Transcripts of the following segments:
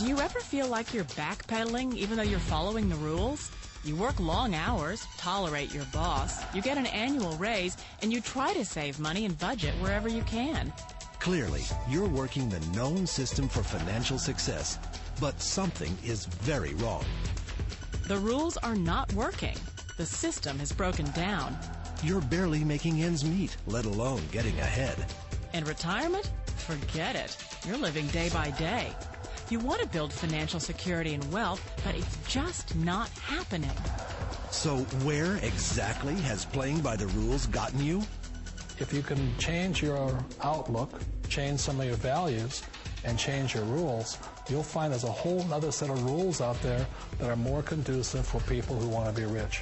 Do you ever feel like you're backpedaling even though you're following the rules? You work long hours, tolerate your boss, you get an annual raise, and you try to save money and budget wherever you can. Clearly, you're working the known system for financial success, but something is very wrong. The rules are not working. The system has broken down. You're barely making ends meet, let alone getting ahead. And retirement? Forget it. You're living day by day. You want to build financial security and wealth, but it's just not happening. So where exactly has playing by the rules gotten you? If you can change your outlook, change some of your values, and change your rules, you'll find there's a whole other set of rules out there that are more conducive for people who want to be rich.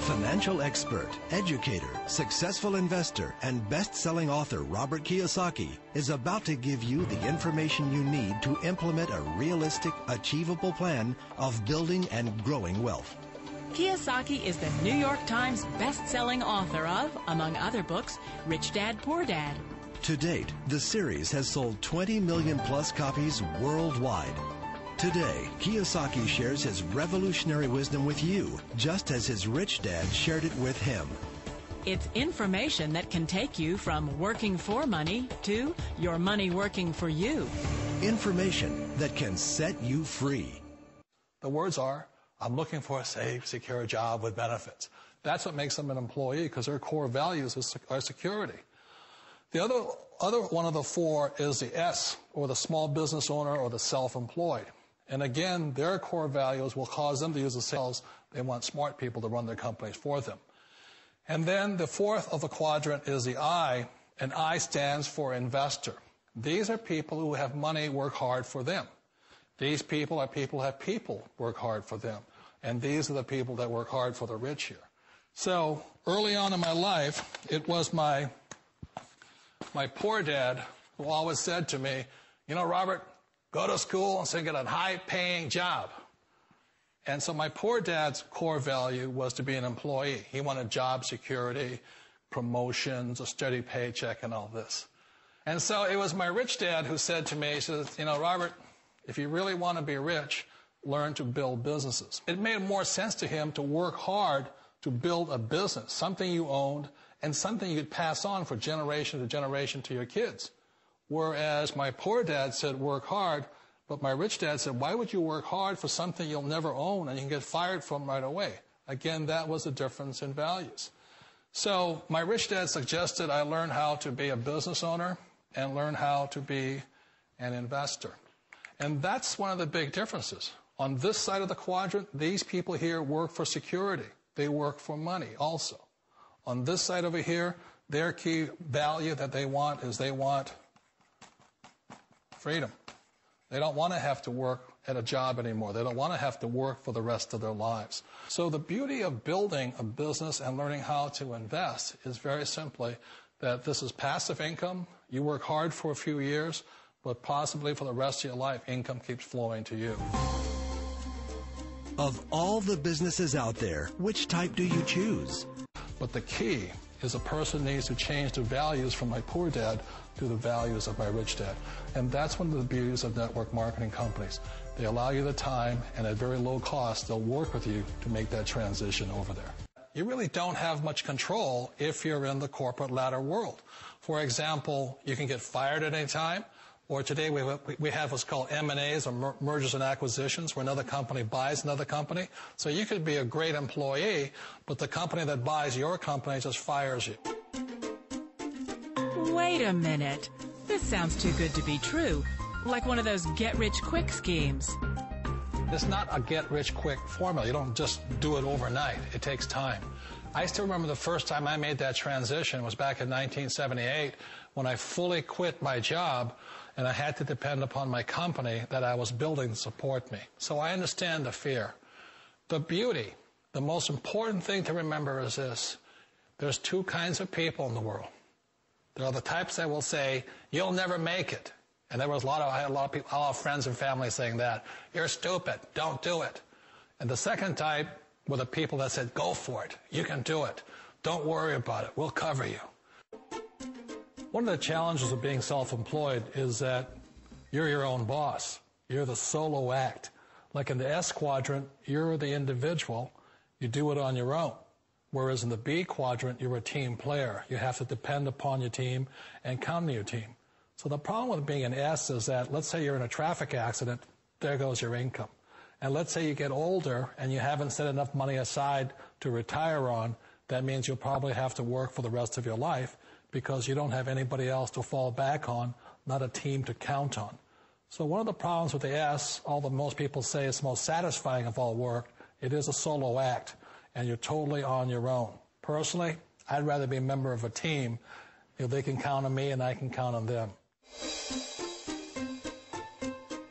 Financial expert, educator, successful investor, and best-selling author Robert Kiyosaki is about to give you the information you need to implement a realistic, achievable plan of building and growing wealth. Kiyosaki is the New York Times best-selling author of, among other books, Rich Dad, Poor Dad. To date, the series has sold 20 million plus copies worldwide. Today, Kiyosaki shares his revolutionary wisdom with you, just as his rich dad shared it with him. It's information that can take you from working for money to your money working for you. Information that can set you free. The words are, I'm looking for a safe, secure job with benefits. That's what makes them an employee, because their core values are security. The other one of the four is the S, or the small business owner or the self-employed. And again, their core values will cause them to use the sales. They want smart people to run their companies for them. And then the fourth of the quadrant is the I, and I stands for investor. These are people who have money work hard for them. These people are people who have people work hard for them. And these are the people that work hard for the rich here. So early on in my life, it was my poor dad who always said to me, you know, Robert, go to school and so get a high-paying job. And so my poor dad's core value was to be an employee. He wanted job security, promotions, a steady paycheck, and all this. And so it was my rich dad who said to me, he says, you know, Robert, if you really want to be rich, learn to build businesses. It made more sense to him to work hard to build a business, something you owned, and something you could pass on for generation to generation to your kids. Whereas my poor dad said, work hard, but my rich dad said, why would you work hard for something you'll never own and you can get fired from right away? Again, that was the difference in values. So my rich dad suggested I learn how to be a business owner and learn how to be an investor. And that's one of the big differences. On this side of the quadrant, these people here work for security. They work for money also. On this side over here, their key value that they want is they want freedom. They don't want to have to work at a job anymore. They don't want to have to work for the rest of their lives. So the beauty of building a business and learning how to invest is very simply that this is passive income. You work hard for a few years, but possibly for the rest of your life, income keeps flowing to you. Of all the businesses out there, which type do you choose? But the key is a person needs to change the values from my poor dad to the values of my rich dad. And that's one of the beauties of network marketing companies. They allow you the time, and at very low cost, they'll work with you to make that transition over there. You really don't have much control if you're in the corporate ladder world. For example, you can get fired at any time, or today we have what's called M&As, or mergers and acquisitions, where another company buys another company. So you could be a great employee, but the company that buys your company just fires you. Wait a minute. This sounds too good to be true. Like one of those get-rich-quick schemes. It's not a get-rich-quick formula. You don't just do it overnight. It takes time. I still remember the first time I made that transition was back in 1978 when I fully quit my job and I had to depend upon my company that I was building to support me. So I understand the fear. The beauty, the most important thing to remember is this. There's two kinds of people in the world. There are the types that will say, you'll never make it. And I had a lot of people, a lot of friends and family saying that. You're stupid. Don't do it. And the second type were the people that said, go for it. You can do it. Don't worry about it. We'll cover you. One of the challenges of being self-employed is that You're your own boss. You're the solo act. Like in the S quadrant, you're the individual. You do it on your own. Whereas in the B quadrant, you're a team player. You have to depend upon your team and count on your team. So the problem with being an S is that, let's say you're in a traffic accident, there goes your income. And let's say you get older and you haven't set enough money aside to retire on, that means you'll probably have to work for the rest of your life because you don't have anybody else to fall back on, not a team to count on. So one of the problems with the S, although most people say it's the most satisfying of all work, it is a solo act, and you're totally on your own. Personally, I'd rather be a member of a team. They can count on me and I can count on them.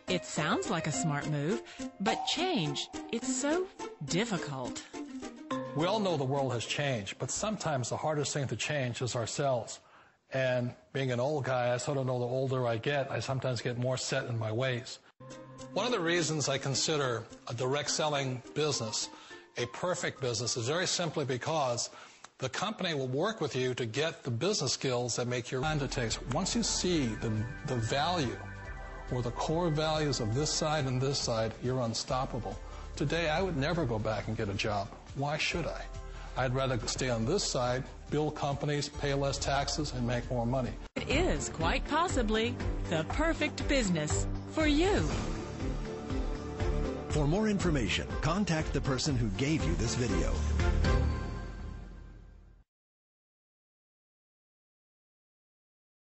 It sounds like a smart move, but change, it's so difficult. We all know the world has changed, but sometimes the hardest thing to change is ourselves. And being an old guy, I sort of know the older I get, I sometimes get more set in my ways. One of the reasons I consider a direct selling business a perfect business is very simply because the company will work with you to get the business skills that make your mind takes. Once you see the value or the core values of this side and this side, you're unstoppable. Today, I would never go back and get a job. Why should I? I'd rather stay on this side, build companies, pay less taxes, and make more money. It is quite possibly the perfect business for you. For more information, contact the person who gave you this video.